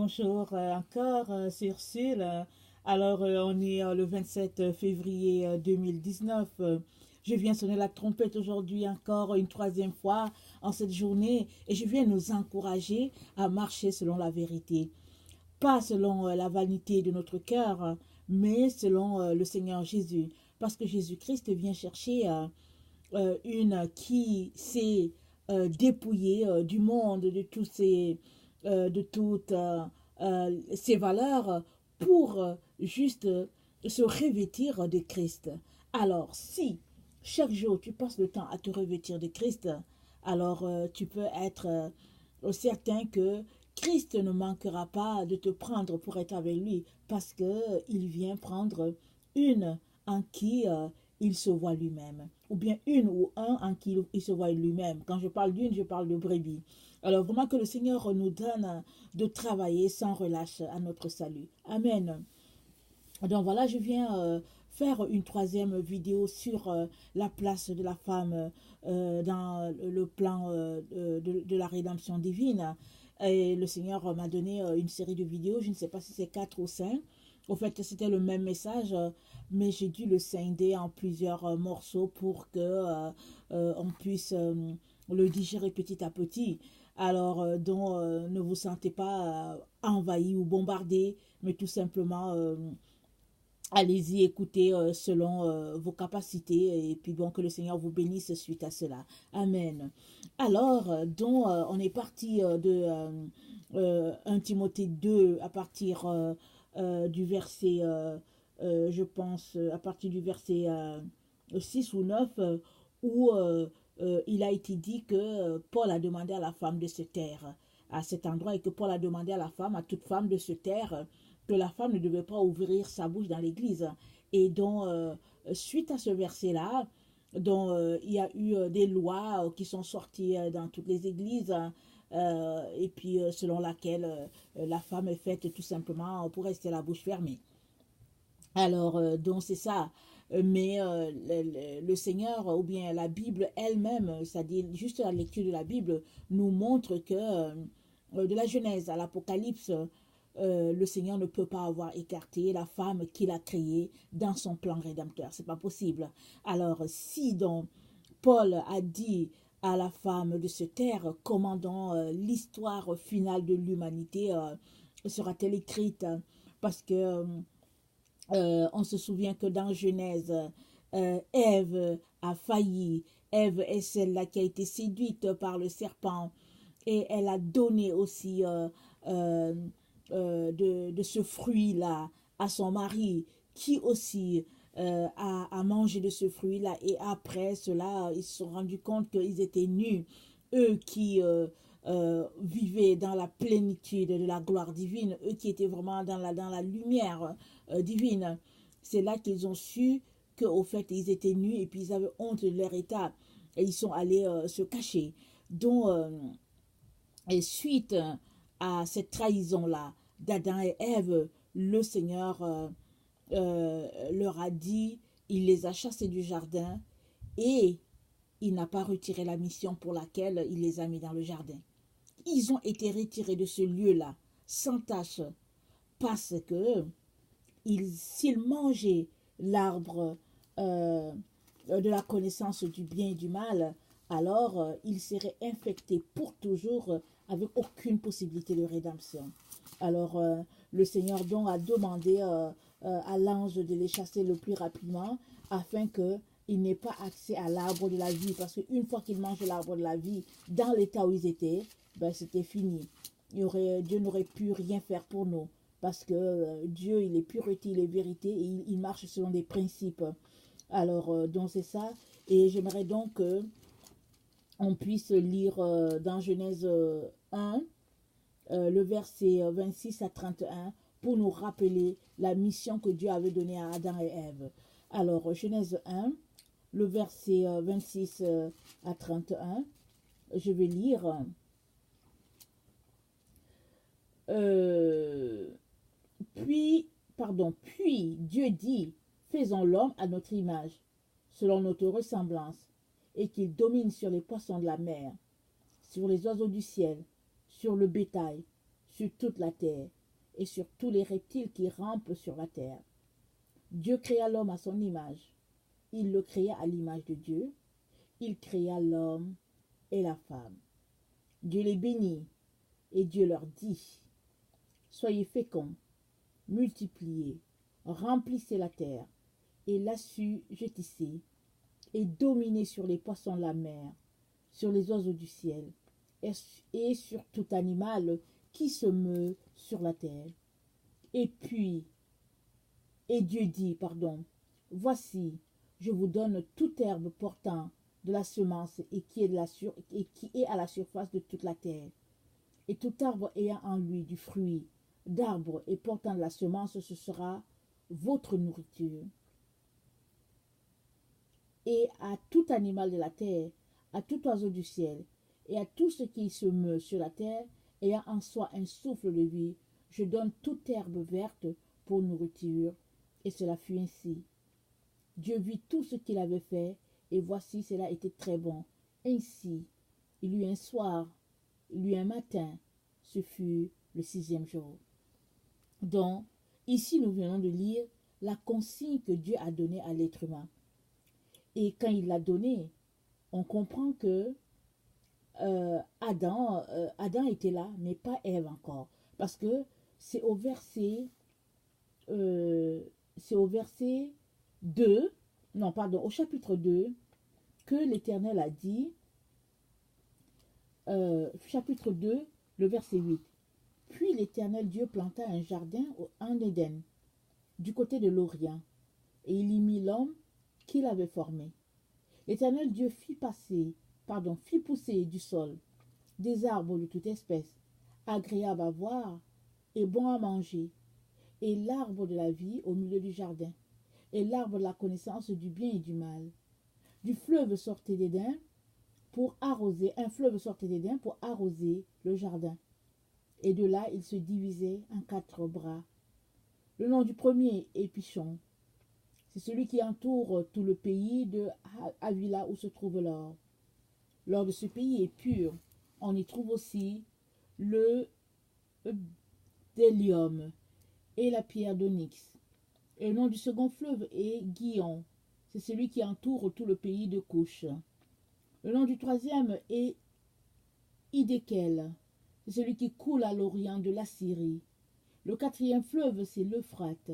Bonjour encore sur Sul. On est le 27 février 2019. Je viens sonner la trompette aujourd'hui encore une troisième fois en cette journée et je viens nous encourager à marcher selon la vérité. Pas selon la vanité de notre cœur, mais selon le Seigneur Jésus. Parce que Jésus-Christ vient chercher une qui s'est dépouillée du monde, de toutes ses valeurs pour juste se revêtir de Christ. Alors, si chaque jour tu passes le temps à te revêtir de Christ, alors tu peux être certain que Christ ne manquera pas de te prendre pour être avec lui parce qu'il vient prendre une en qui il se voit lui-même. Ou bien une ou un en qui il se voit lui-même. Quand je parle d'une, je parle de brebis. Alors vraiment que le Seigneur nous donne de travailler sans relâche à notre salut. Amen. Donc voilà, je viens faire une troisième vidéo sur la place de la femme dans le plan de la rédemption divine. Et le Seigneur m'a donné une série de vidéos, je ne sais pas si c'est 4 ou 5. Au fait, c'était le même message, mais j'ai dû le scinder en plusieurs morceaux pour que on puisse le digérer petit à petit. Alors, ne vous sentez pas envahi ou bombardé, mais tout simplement allez-y, écoutez selon vos capacités et puis bon, que le Seigneur vous bénisse suite à cela. Amen. Alors, on est parti de 1 Timothée 2 à partir du verset, je pense, à partir du verset 6 ou 9, où il a été dit que Paul a demandé à la femme de se taire à cet endroit et que Paul a demandé à la femme, à toute femme de se taire, que la femme ne devait pas ouvrir sa bouche dans l'église. Et donc, suite à ce verset-là, il y a eu des lois qui sont sorties dans toutes les églises, et puis selon laquelle la femme est faite tout simplement pour rester la bouche fermée. Alors, donc c'est ça. Mais le Seigneur, ou bien la Bible elle-même, c'est-à-dire juste la lecture de la Bible, nous montre que de la Genèse à l'Apocalypse, le Seigneur ne peut pas avoir écarté la femme qu'il a créée dans son plan rédempteur. C'est pas possible. Alors, si donc Paul a dit à la femme de se taire, comment donc l'histoire finale de l'humanité sera-t-elle écrite? Parce que on se souvient que dans Genèse, Ève a failli. Ève est celle-là qui a été séduite par le serpent et elle a donné aussi euh, de ce fruit-là à son mari qui aussi a mangé de ce fruit-là et après cela, ils se sont rendus compte qu'ils étaient nus. Eux qui vivaient dans la plénitude de la gloire divine, eux qui étaient vraiment dans la lumière divine. C'est là qu'ils ont su qu'au fait, ils étaient nus et puis ils avaient honte de leur état et ils sont allés se cacher. Donc, et suite à cette trahison-là d'Adam et Ève, le Seigneur leur a dit, il les a chassés du jardin et il n'a pas retiré la mission pour laquelle il les a mis dans le jardin. Ils ont été retirés de ce lieu-là sans tâche parce que s'ils mangeaient l'arbre de la connaissance du bien et du mal, alors ils seraient infectés pour toujours avec aucune possibilité de rédemption. Alors le Seigneur donc a demandé à l'ange de les chasser le plus rapidement afin qu'ils n'aient pas accès à l'arbre de la vie. Parce qu'une fois qu'ils mangent l'arbre de la vie dans l'état où ils étaient, ben, c'était fini. Dieu n'aurait pu rien faire pour nous. Parce que Dieu, il est pureté, il est vérité et il marche selon des principes. Alors, donc c'est ça. Et j'aimerais donc qu'on puisse lire dans Genèse 1, le verset 26 à 31, pour nous rappeler la mission que Dieu avait donnée à Adam et Ève. Alors, Genèse 1, le verset 26 à 31, je vais lire. Puis Dieu dit, faisons l'homme à notre image, selon notre ressemblance, et qu'il domine sur les poissons de la mer, sur les oiseaux du ciel, sur le bétail, sur toute la terre et sur tous les reptiles qui rampent sur la terre. Dieu créa l'homme à son image. Il le créa à l'image de Dieu. Il créa l'homme et la femme. Dieu les bénit et Dieu leur dit, soyez féconds, multipliez, remplissez la terre et l'assujettissez et dominez sur les poissons de la mer, sur les oiseaux du ciel et sur tout animal qui se meut sur la terre. Et Dieu dit, voici, je vous donne toute herbe portant de la semence et qui est à la surface de toute la terre. Et tout arbre ayant en lui du fruit d'arbre et portant de la semence, ce sera votre nourriture. Et à tout animal de la terre, à tout oiseau du ciel, et à tout ce qui se meut sur la terre, ayant en soi un souffle de vie, je donne toute herbe verte pour nourriture. Et cela fut ainsi. Dieu vit tout ce qu'il avait fait, et voici, cela était très bon. Ainsi, il y eut un soir, il y eut un matin, ce fut le 6e jour. Donc, ici, nous venons de lire la consigne que Dieu a donnée à l'être humain. Et quand il l'a donnée, on comprend que Adam était là, mais pas Ève encore. Parce que c'est au verset 2, au chapitre 2, que l'Éternel a dit, chapitre 2, le verset 8. Puis l'Éternel Dieu planta un jardin en Éden, du côté de l'Orient, et il y mit l'homme qu'il avait formé. L'Éternel Dieu fit pousser du sol des arbres de toute espèce, agréables à voir et bons à manger, et l'arbre de la vie au milieu du jardin, et l'arbre de la connaissance du bien et du mal. Un fleuve sortait d'Éden pour arroser le jardin. Et de là, il se divisait en 4 bras. Le nom du premier est Pichon. C'est celui qui entoure tout le pays de Havila où se trouve l'or. L'or de ce pays est pur. On y trouve aussi le bdellium et la pierre d'onyx. Et le nom du second fleuve est Guion. C'est celui qui entoure tout le pays de Couche. Le nom du troisième est Hiddekel. C'est celui qui coule à l'orient de la Syrie. Le 4e fleuve, c'est l'Euphrate.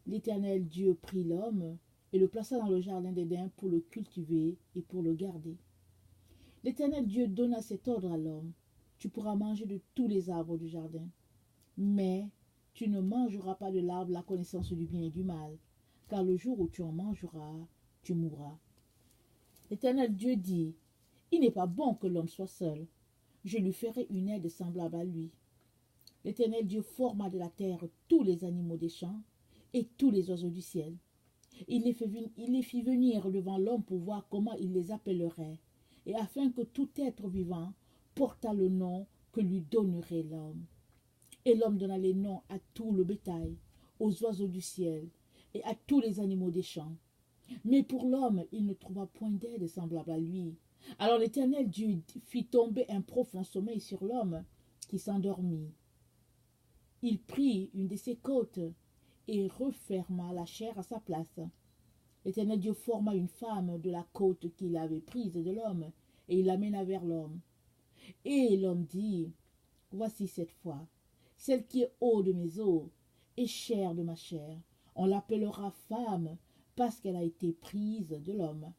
L'Éternel Dieu prit l'homme et le plaça dans le jardin d'Éden pour le cultiver et pour le garder. L'Éternel Dieu donna cet ordre à l'homme. Tu pourras manger de tous les arbres du jardin, mais tu ne mangeras pas de l'arbre la connaissance du bien et du mal, car le jour où tu en mangeras, tu mourras. L'Éternel Dieu dit, il n'est pas bon que l'homme soit seul. Je lui ferai une aide semblable à lui. L'Éternel Dieu forma de la terre tous les animaux des champs et tous les oiseaux du ciel. Il les fit venir devant l'homme pour voir comment il les appellerait, et afin que tout être vivant portât le nom que lui donnerait l'homme. Et l'homme donna les noms à tout le bétail, aux oiseaux du ciel et à tous les animaux des champs. Mais pour l'homme, il ne trouva point d'aide semblable à lui. Alors l'Éternel Dieu fit tomber un profond sommeil sur l'homme qui s'endormit. Il prit une de ses côtes et referma la chair à sa place. L'Éternel Dieu forma une femme de la côte qu'il avait prise de l'homme, et il l'amena vers l'homme. Et l'homme dit, voici cette fois, celle qui est eau de mes eaux et chair de ma chair. On l'appellera femme, parce qu'elle a été prise de l'homme.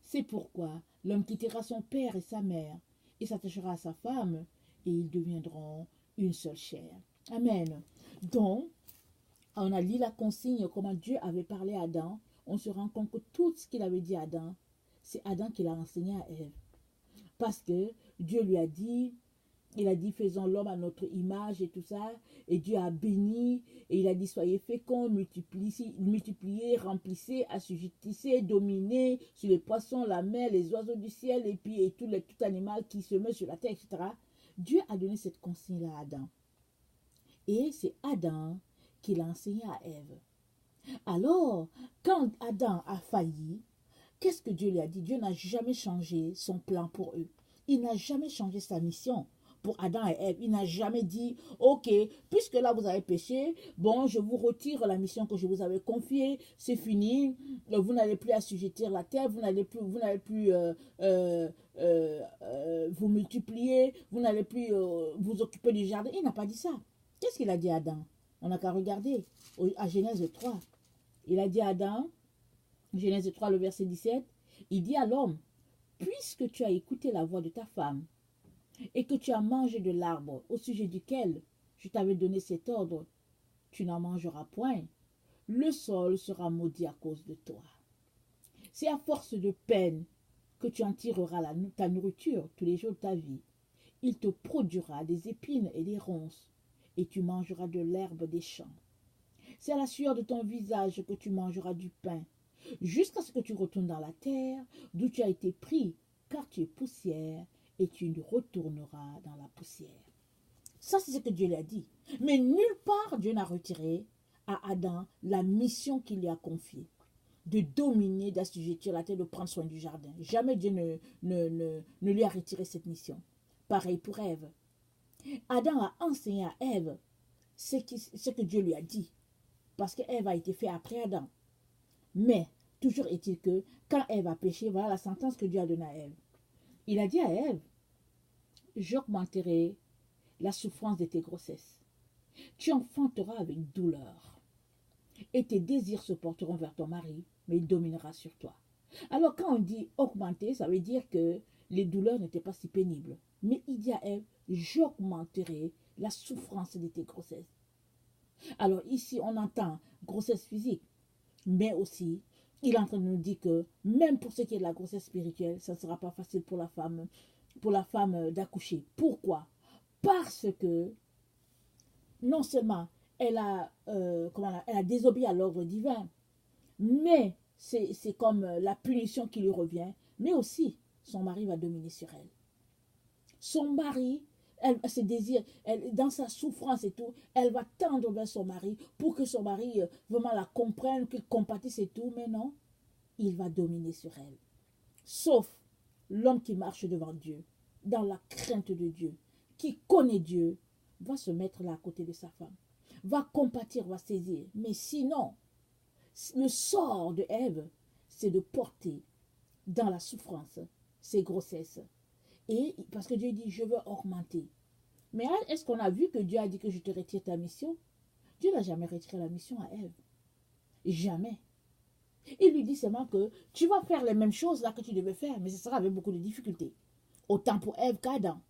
C'est pourquoi l'homme quittera son père et sa mère, et s'attachera à sa femme, et ils deviendront une seule chair. Amen. Donc, on a lu la consigne, comment Dieu avait parlé à Adam. On se rend compte que tout ce qu'il avait dit à Adam, c'est Adam qui l'a enseigné à Ève. Parce que Dieu lui a dit, il a dit, faisons l'homme à notre image et tout ça. Et Dieu a béni. Et il a dit, soyez féconds, multipliez, remplissez, assujettissez, dominez sur les poissons, la mer, les oiseaux du ciel, et puis tout animal qui se met sur la terre, etc. Dieu a donné cette consigne-là à Adam. Et c'est Adam qui l'a enseigné à Ève. Alors, quand Adam a failli, qu'est-ce que Dieu lui a dit? Dieu n'a jamais changé son plan pour eux. Il n'a jamais changé sa mission pour Adam et Ève. Il n'a jamais dit, ok, puisque là vous avez péché, bon, je vous retire la mission que je vous avais confiée, c'est fini, vous n'allez plus assujettir la terre, vous n'allez plus vous multiplier, vous n'allez plus vous occuper du jardin. Il n'a pas dit ça. Qu'est-ce qu'il a dit à Adam? On n'a qu'à regarder à Genèse 3. Il a dit à Adam, Genèse 3, le verset 17, il dit à l'homme, puisque tu as écouté la voix de ta femme et que tu as mangé de l'arbre au sujet duquel je t'avais donné cet ordre, tu n'en mangeras point, le sol sera maudit à cause de toi. C'est à force de peine que tu en tireras ta nourriture tous les jours de ta vie. Il te produira des épines et des ronces, et tu mangeras de l'herbe des champs. C'est à la sueur de ton visage que tu mangeras du pain, jusqu'à ce que tu retournes dans la terre, d'où tu as été pris, car tu es poussière, et tu retourneras dans la poussière. Ça, c'est ce que Dieu lui a dit. Mais nulle part, Dieu n'a retiré à Adam la mission qu'il lui a confiée, de dominer, d'assujettir la terre, de prendre soin du jardin. Jamais Dieu ne lui a retiré cette mission. Pareil pour Ève. Adam a enseigné à Ève ce que Dieu lui a dit, parce qu'Ève a été faite après Adam. Mais, toujours est-il que, quand Ève a péché, voilà la sentence que Dieu a donnée à Ève. Il a dit à Ève, j'augmenterai la souffrance de tes grossesses. Tu enfanteras avec douleur. Et tes désirs se porteront vers ton mari, mais il dominera sur toi. Alors, quand on dit augmenter, ça veut dire que les douleurs n'étaient pas si pénibles. Mais il dit à Ève, j'augmenterai la souffrance de tes grossesses. Alors ici, on entend grossesse physique, mais aussi, il est en train de nous dire que même pour ce qui est de la grossesse spirituelle, ça ne sera pas facile pour la femme d'accoucher. Pourquoi? Parce que non seulement elle a désobéi à l'ordre divin, mais c'est comme la punition qui lui revient, mais aussi son mari va dominer sur elle. Son mari, ses désirs, dans sa souffrance et tout, elle va tendre vers son mari pour que son mari vraiment la comprenne, qu'il compatisse et tout, mais non, il va dominer sur elle. Sauf l'homme qui marche devant Dieu, dans la crainte de Dieu, qui connaît Dieu, va se mettre là à côté de sa femme, va compatir, va saisir. Mais sinon, le sort de Ève, c'est de porter dans la souffrance ses grossesses. Et parce que Dieu dit, je veux augmenter. Mais est-ce qu'on a vu que Dieu a dit que je te retire ta mission? Dieu n'a jamais retiré la mission à Ève. Jamais. Il lui dit seulement que tu vas faire les mêmes choses là que tu devais faire, mais ce sera avec beaucoup de difficultés. Autant pour Ève qu'Adam.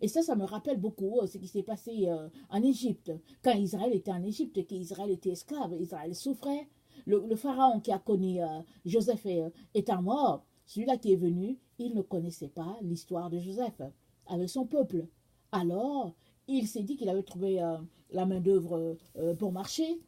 Et ça me rappelle beaucoup ce qui s'est passé en Égypte. Quand Israël était en Égypte, qu'Israël était esclave, Israël souffrait. Le pharaon qui a connu Joseph étant mort, celui-là qui est venu, il ne connaissait pas l'histoire de Joseph avec son peuple. Alors, il s'est dit qu'il avait trouvé la main-d'œuvre bon marché.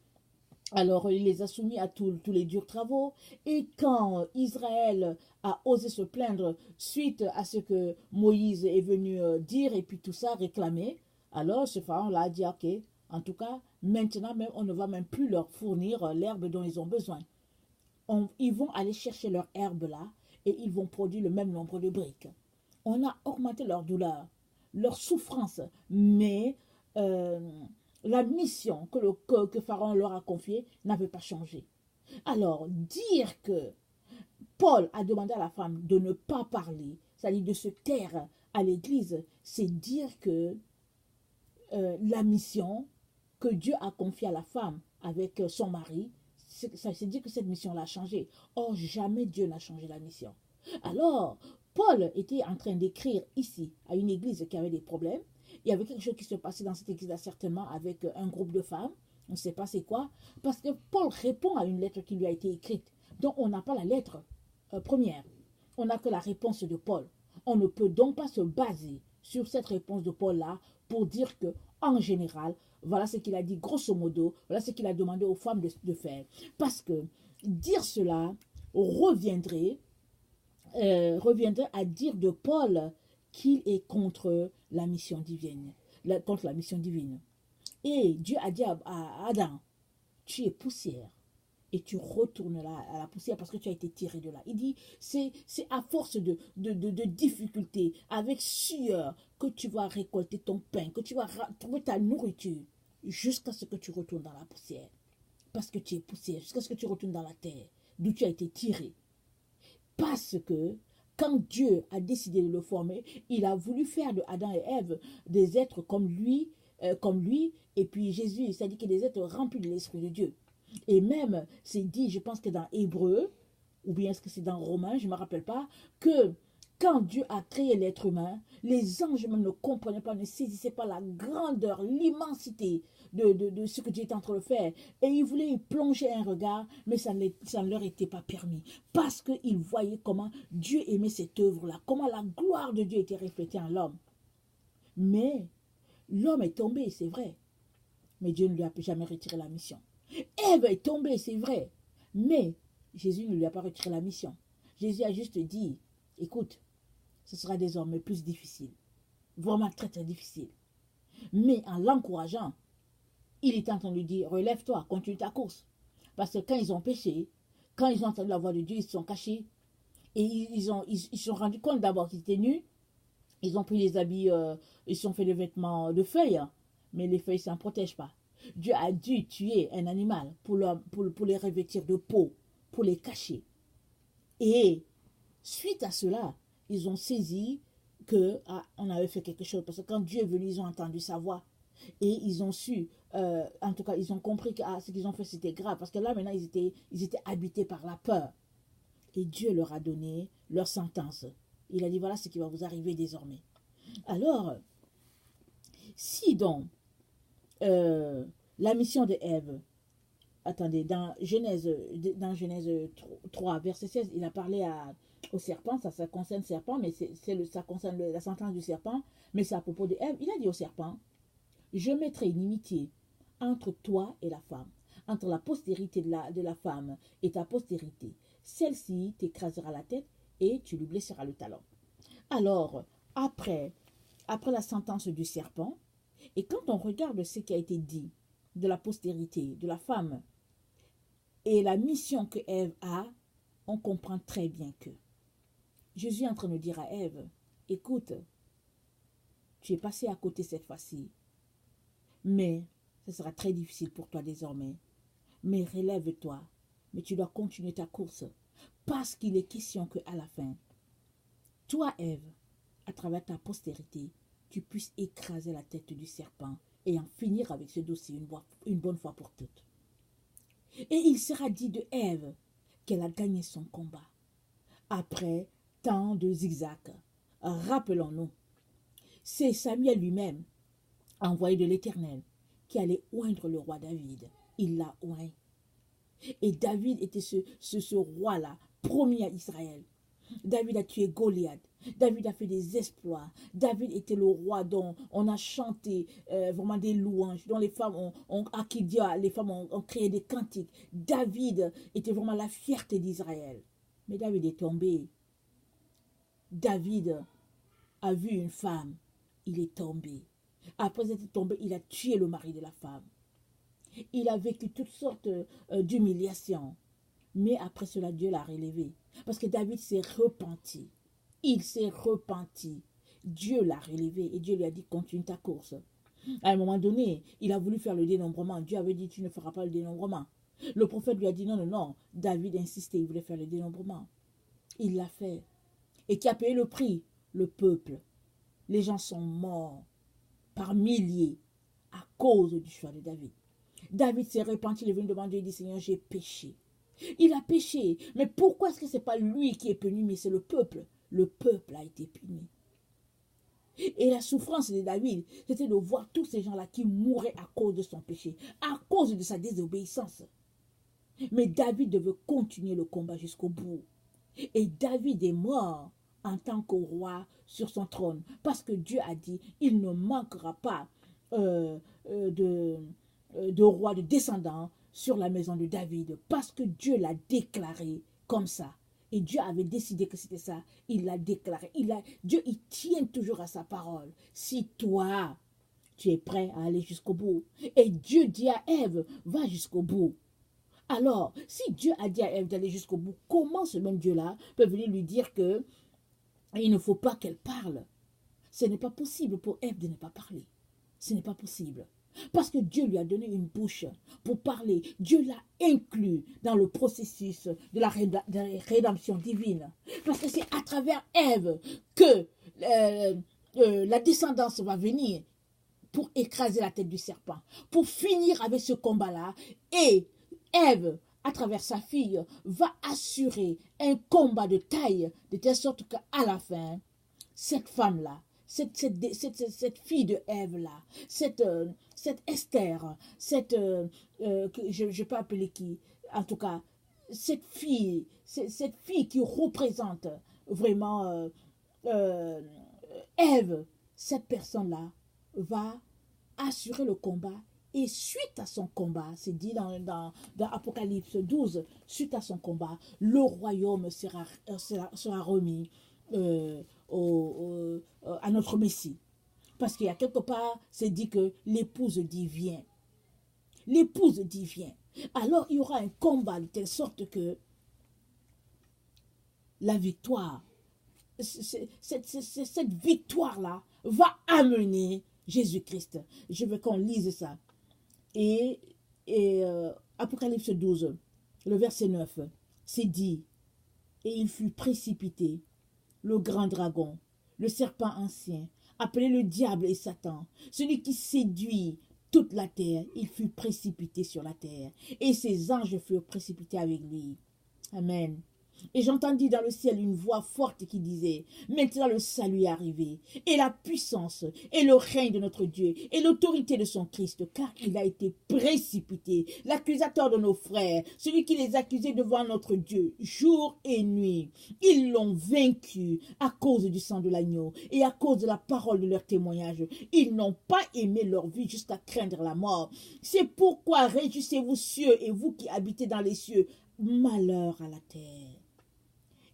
Alors, il les a soumis à tous les durs travaux. Et quand Israël a osé se plaindre suite à ce que Moïse est venu dire et puis tout ça, réclamer, alors ce pharaon-là a dit, ok, en tout cas, maintenant même, on ne va même plus leur fournir l'herbe dont ils ont besoin. Ils vont aller chercher leur herbe là et ils vont produire le même nombre de briques. On a augmenté leur douleur, leur souffrance, mais la mission que Pharaon leur a confiée n'avait pas changé. Alors, dire que Paul a demandé à la femme de ne pas parler, c'est-à-dire de se taire à l'église, c'est dire que la mission que Dieu a confiée à la femme avec son mari, c'est dire que cette mission-là a changé. Or, jamais Dieu n'a changé la mission. Alors, Paul était en train d'écrire ici à une église qui avait des problèmes. Il y avait quelque chose qui se passait dans cette église-là, certainement, avec un groupe de femmes. On ne sait pas c'est quoi. Parce que Paul répond à une lettre qui lui a été écrite. Donc, on n'a pas la lettre première. On n'a que la réponse de Paul. On ne peut donc pas se baser sur cette réponse de Paul-là pour dire que, en général, voilà ce qu'il a dit grosso modo, voilà ce qu'il a demandé aux femmes de faire. Parce que dire cela reviendrait à dire de Paul qu'il est contre la mission divine. Contre la mission divine. Et Dieu a dit à Adam, tu es poussière et tu retournes là à la poussière parce que tu as été tiré de là. Il dit, c'est à force de difficultés, avec sueur, que tu vas récolter ton pain, que tu vas trouver ta nourriture, jusqu'à ce que tu retournes dans la poussière. Parce que tu es poussière, jusqu'à ce que tu retournes dans la terre, d'où tu as été tiré. Parce que quand Dieu a décidé de le former, il a voulu faire de Adam et Ève des êtres comme lui, et puis Jésus, ça dit que des êtres remplis de l'Esprit de Dieu. Et même, c'est dit, je pense que dans Hébreu, ou bien est-ce que c'est dans Romain, je ne me rappelle pas, que quand Dieu a créé l'être humain, les anges même ne comprenaient pas, ne saisissaient pas la grandeur, l'immensité de ce que Dieu est en train de faire. Et ils voulaient y plonger un regard, mais ça ne leur était pas permis. Parce qu'ils voyaient comment Dieu aimait cette œuvre-là, comment la gloire de Dieu était reflétée en l'homme. Mais l'homme est tombé, c'est vrai. Mais Dieu ne lui a jamais retiré la mission. Ève est tombée, c'est vrai. Mais Jésus ne lui a pas retiré la mission. Jésus a juste dit, écoute, ce sera désormais plus difficile. Vraiment très très difficile. Mais en l'encourageant, il est en train de lui dire, relève-toi, continue ta course. Parce que quand ils ont péché, quand ils ont entendu la voix de Dieu, ils se sont cachés. Et ils se sont rendus compte d'abord qu'ils étaient nus. Ils ont pris les habits, ils se sont fait des vêtements de feuilles. Mais les feuilles, ça ne protège pas. Dieu a dû tuer un animal pour les revêtir de peau, pour les cacher. Et suite à cela, ils ont saisi qu'on avait fait quelque chose. Parce que quand Dieu est venu, ils ont entendu sa voix. Et ils ont su, en tout cas, ils ont compris que ce qu'ils ont fait, c'était grave. Parce que là, maintenant, ils étaient habités par la peur. Et Dieu leur a donné leur sentence. Il a dit, voilà ce qui va vous arriver désormais. Alors, si donc, la mission de Ève, attendez, dans Genèse 3, verset 16, il a parlé au serpent, ça concerne le serpent, mais ça concerne la sentence du serpent, mais c'est à propos de Ève. Il a dit au serpent, je mettrai une inimitié entre toi et la femme, entre la postérité de la femme et ta postérité. Celle-ci t'écrasera la tête et tu lui blesseras le talon. Alors, après la sentence du serpent, et quand on regarde ce qui a été dit de la postérité, de la femme, et la mission que Ève a, on comprend très bien que Jésus est en train de dire à Ève, écoute, tu es passé à côté cette fois-ci, mais ce sera très difficile pour toi désormais. Mais relève-toi, mais tu dois continuer ta course, parce qu'il est question qu'à la fin, toi Ève, à travers ta postérité, tu puisses écraser la tête du serpent et en finir avec ce dossier une bonne fois pour toutes. Et il sera dit de Ève qu'elle a gagné son combat. Après tant de zigzags, rappelons-nous, c'est Samuel lui-même, envoyé de l'Éternel, qui allait oindre le roi David. Il l'a oint. Et David était ce roi-là, promis à Israël. David a tué Goliath. David a fait des exploits. David était le roi dont on a chanté vraiment des louanges, dont les femmes à qui Dieu, les femmes ont créé des cantiques. David était vraiment la fierté d'Israël. Mais David est tombé. David a vu une femme. Il est tombé. Après être tombé, il a tué le mari de la femme. Il a vécu toutes sortes d'humiliations. Mais après cela, Dieu l'a relevé. Parce que David s'est repenti. Il s'est repenti. Dieu l'a relevé et Dieu lui a dit, continue ta course. À un moment donné, il a voulu faire le dénombrement. Dieu avait dit, tu ne feras pas le dénombrement. Le prophète lui a dit, non, non, non. David insistait, il voulait faire le dénombrement. Il l'a fait. Et qui a payé le prix? Le peuple. Les gens sont morts par milliers à cause du choix de David. David s'est repenti, il est venu devant Dieu et dit, Seigneur, j'ai péché. Il a péché. Mais pourquoi est-ce que ce n'est pas lui qui est puni, mais c'est le peuple? Le peuple a été puni. Et la souffrance de David, c'était de voir tous ces gens-là qui mouraient à cause de son péché, à cause de sa désobéissance. Mais David devait continuer le combat jusqu'au bout. Et David est mort en tant que roi sur son trône, parce que Dieu a dit, il ne manquera pas de roi, de descendants sur la maison de David, parce que Dieu l'a déclaré comme ça. Et Dieu avait décidé que c'était ça. Il l'a déclaré. Dieu, il tient toujours à sa parole. Si toi, tu es prêt à aller jusqu'au bout. Et Dieu dit à Ève, va jusqu'au bout. Alors, si Dieu a dit à Ève d'aller jusqu'au bout, comment ce même Dieu-là peut venir lui dire que il ne faut pas qu'elle parle? Ce n'est pas possible pour Ève de ne pas parler. Ce n'est pas possible. Parce que Dieu lui a donné une bouche pour parler. Dieu l'a inclus dans le processus de la rédemption divine. Parce que c'est à travers Ève que la descendance va venir pour écraser la tête du serpent, pour finir avec ce combat-là. Et Ève, à travers sa fille, va assurer un combat de taille, de telle sorte qu'à la fin, cette femme-là, cette fille de Ève-là, cette Esther, je peux appeler qui, en tout cas, cette fille qui représente vraiment Ève, cette personne-là va assurer le combat. Et suite à son combat, c'est dit dans Apocalypse 12, suite à son combat, le royaume sera remis à notre Messie. Parce qu'il y a quelque part, c'est dit que l'épouse dit viens. L'épouse dit viens. Alors il y aura un combat de telle sorte que la victoire, cette victoire-là va amener Jésus-Christ. Je veux qu'on lise ça. Et Apocalypse 12, le verset 9, c'est dit, et il fut précipité, le grand dragon, le serpent ancien, appelé le diable et Satan, celui qui séduit toute la terre, il fut précipité sur la terre, et ses anges furent précipités avec lui. Amen. Et j'entendis dans le ciel une voix forte qui disait, maintenant le salut est arrivé, et la puissance, et le règne de notre Dieu, et l'autorité de son Christ, car il a été précipité, l'accusateur de nos frères, celui qui les accusait devant notre Dieu, jour et nuit. Ils l'ont vaincu à cause du sang de l'agneau, et à cause de la parole de leur témoignage. Ils n'ont pas aimé leur vie jusqu'à craindre la mort. C'est pourquoi réjouissez-vous cieux, et vous qui habitez dans les cieux, malheur à la terre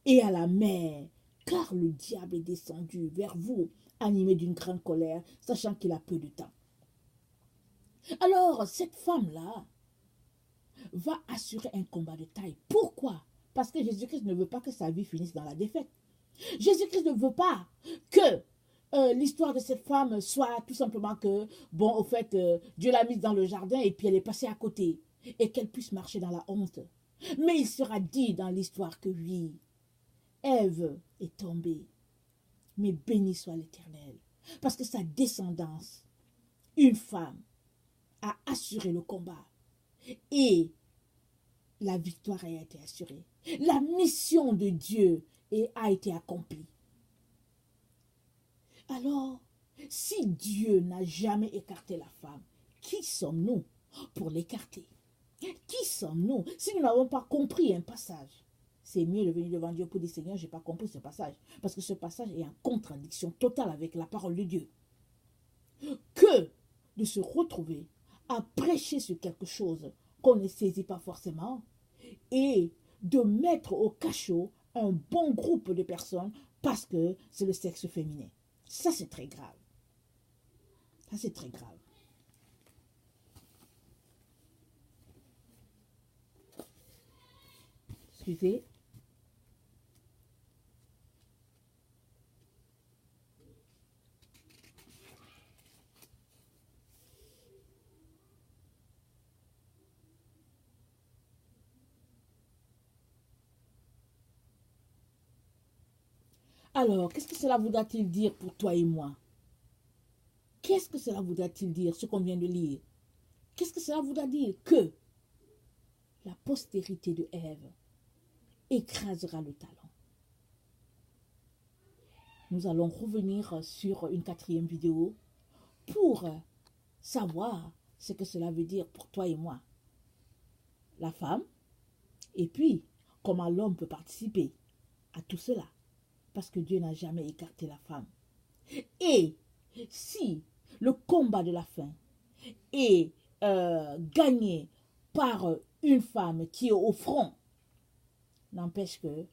et à la mer, car le diable est descendu vers vous, animé d'une grande colère, sachant qu'il a peu de temps. Alors, cette femme-là va assurer un combat de taille. Pourquoi? Parce que Jésus-Christ ne veut pas que sa vie finisse dans la défaite. Jésus-Christ ne veut pas que l'histoire de cette femme soit tout simplement que, bon, au fait, Dieu l'a mise dans le jardin et puis elle est passée à côté et qu'elle puisse marcher dans la honte. Mais il sera dit dans l'histoire que oui, Ève est tombée, mais béni soit l'Éternel, parce que sa descendance, une femme, a assuré le combat et la victoire a été assurée. La mission de Dieu a été accomplie. Alors, si Dieu n'a jamais écarté la femme, qui sommes-nous pour l'écarter? Qui sommes-nous si nous n'avons pas compris un passage? C'est mieux de venir devant Dieu pour dire, Seigneur, je n'ai pas compris ce passage. Parce que ce passage est en contradiction totale avec la parole de Dieu. Que de se retrouver à prêcher sur quelque chose qu'on ne saisit pas forcément et de mettre au cachot un bon groupe de personnes parce que c'est le sexe féminin. Ça, c'est très grave. Ça, c'est très grave. Excusez. Alors, qu'est-ce que cela voudra-t-il dire pour toi et moi? Qu'est-ce que cela voudra-t-il dire, ce qu'on vient de lire? Qu'est-ce que cela voudra dire? Que la postérité de Ève écrasera le talon. Nous allons revenir sur une 4e vidéo pour savoir ce que cela veut dire pour toi et moi. La femme, et puis comment l'homme peut participer à tout cela. Parce que Dieu n'a jamais écarté la femme. Et si le combat de la fin est gagné par une femme qui est au front, n'empêche que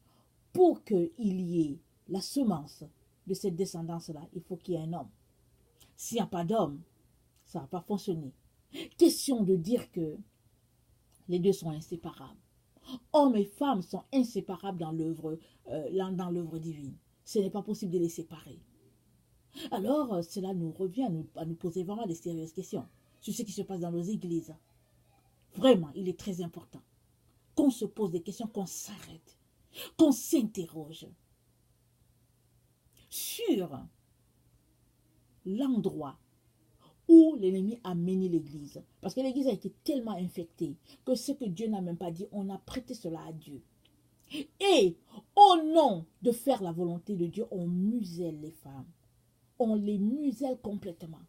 pour qu'il y ait la semence de cette descendance-là, il faut qu'il y ait un homme. S'il n'y a pas d'homme, ça ne va pas fonctionner. Question de dire que Les deux sont inséparables. Hommes et femmes sont inséparables dans l'œuvre divine. Ce n'est pas possible de les séparer. Alors, cela nous revient à nous poser vraiment des sérieuses questions sur ce qui se passe dans nos églises. Vraiment, il est très important qu'on se pose des questions, qu'on s'arrête, qu'on s'interroge sur l'endroit où l'ennemi a mené l'église. Parce que l'église a été tellement infectée que ce que Dieu n'a même pas dit, on a prêté cela à Dieu. Et au nom de faire la volonté de Dieu, on muselle les femmes. On les muselle complètement,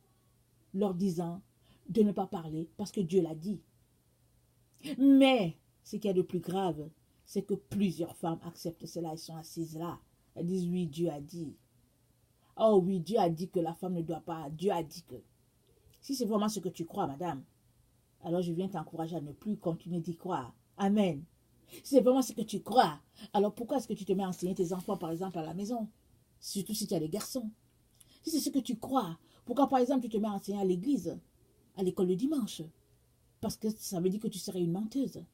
leur disant de ne pas parler parce que Dieu l'a dit. Mais ce qu'il y a de plus grave, c'est que plusieurs femmes acceptent cela et sont assises là. Elles disent oui, Dieu a dit. Oh oui, Dieu a dit que la femme ne doit pas. Dieu a dit que. Si c'est vraiment ce que tu crois, madame, alors je viens t'encourager à ne plus continuer d'y croire. Amen. Si c'est vraiment ce que tu crois, alors pourquoi est-ce que tu te mets à enseigner tes enfants, par exemple, à la maison? Surtout si tu as des garçons. Si c'est ce que tu crois, pourquoi, par exemple, tu te mets à enseigner à l'église, à l'école le dimanche? Parce que ça veut dire que tu serais une menteuse.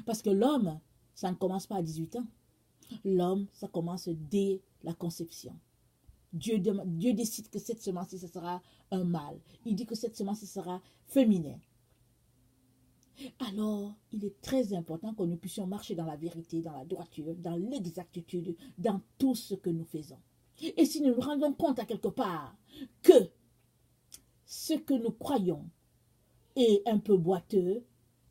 Parce que l'homme, ça ne commence pas à 18 ans. L'homme, ça commence dès la conception. Dieu décide que cette semence-ci, ce sera un mâle. Il dit que cette semence-ci sera féminin. Alors, il est très important que nous puissions marcher dans la vérité, dans la droiture, dans l'exactitude, dans tout ce que nous faisons. Et si nous nous rendons compte à quelque part que ce que nous croyons est un peu boiteux,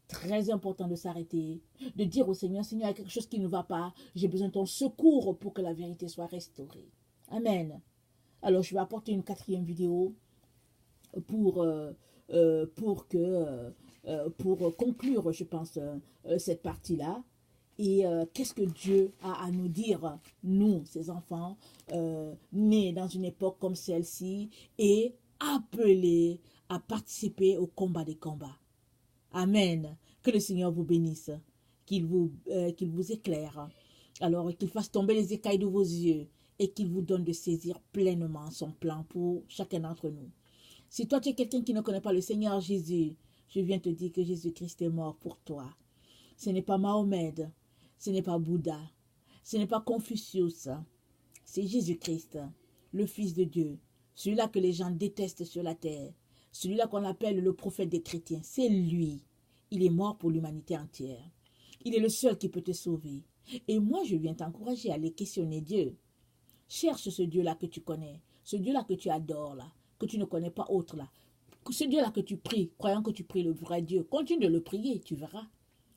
très important de s'arrêter, de dire au Seigneur, Seigneur, il y a quelque chose qui ne va pas, j'ai besoin de ton secours pour que la vérité soit restaurée. Amen. Alors, je vais apporter une quatrième vidéo pour conclure, je pense, cette partie-là. Et qu'est-ce que Dieu a à nous dire, nous, ses enfants, nés dans une époque comme celle-ci, et appelés à participer au combat des combats. Amen. Que le Seigneur vous bénisse, qu'il vous éclaire, alors qu'il fasse tomber les écailles de vos yeux et qu'il vous donne de saisir pleinement son plan pour chacun d'entre nous. Si toi tu es quelqu'un qui ne connaît pas le Seigneur Jésus, je viens te dire que Jésus-Christ est mort pour toi. Ce n'est pas Mahomet, ce n'est pas Bouddha, ce n'est pas Confucius, c'est Jésus-Christ, le Fils de Dieu, celui-là que les gens détestent sur la terre, celui-là qu'on appelle le prophète des chrétiens. C'est lui. Il est mort pour l'humanité entière. Il est le seul qui peut te sauver. Et moi, je viens t'encourager à aller questionner Dieu. Cherche ce Dieu-là que tu connais, ce Dieu-là que tu adores, là, que tu ne connais pas autre, là. Ce Dieu-là que tu pries, croyant que tu pries le vrai Dieu, continue de le prier, tu verras.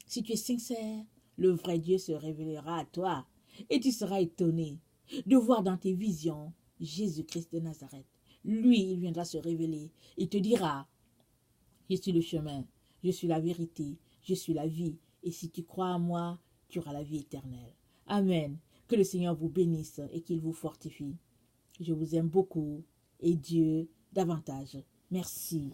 Si tu es sincère, le vrai Dieu se révélera à toi et tu seras étonné de voir dans tes visions Jésus-Christ de Nazareth. Lui, il viendra se révéler. Il te dira, je suis le chemin, je suis la vérité, je suis la vie. Et si tu crois à moi, tu auras la vie éternelle. Amen. Que le Seigneur vous bénisse et qu'il vous fortifie. Je vous aime beaucoup et Dieu davantage. Merci.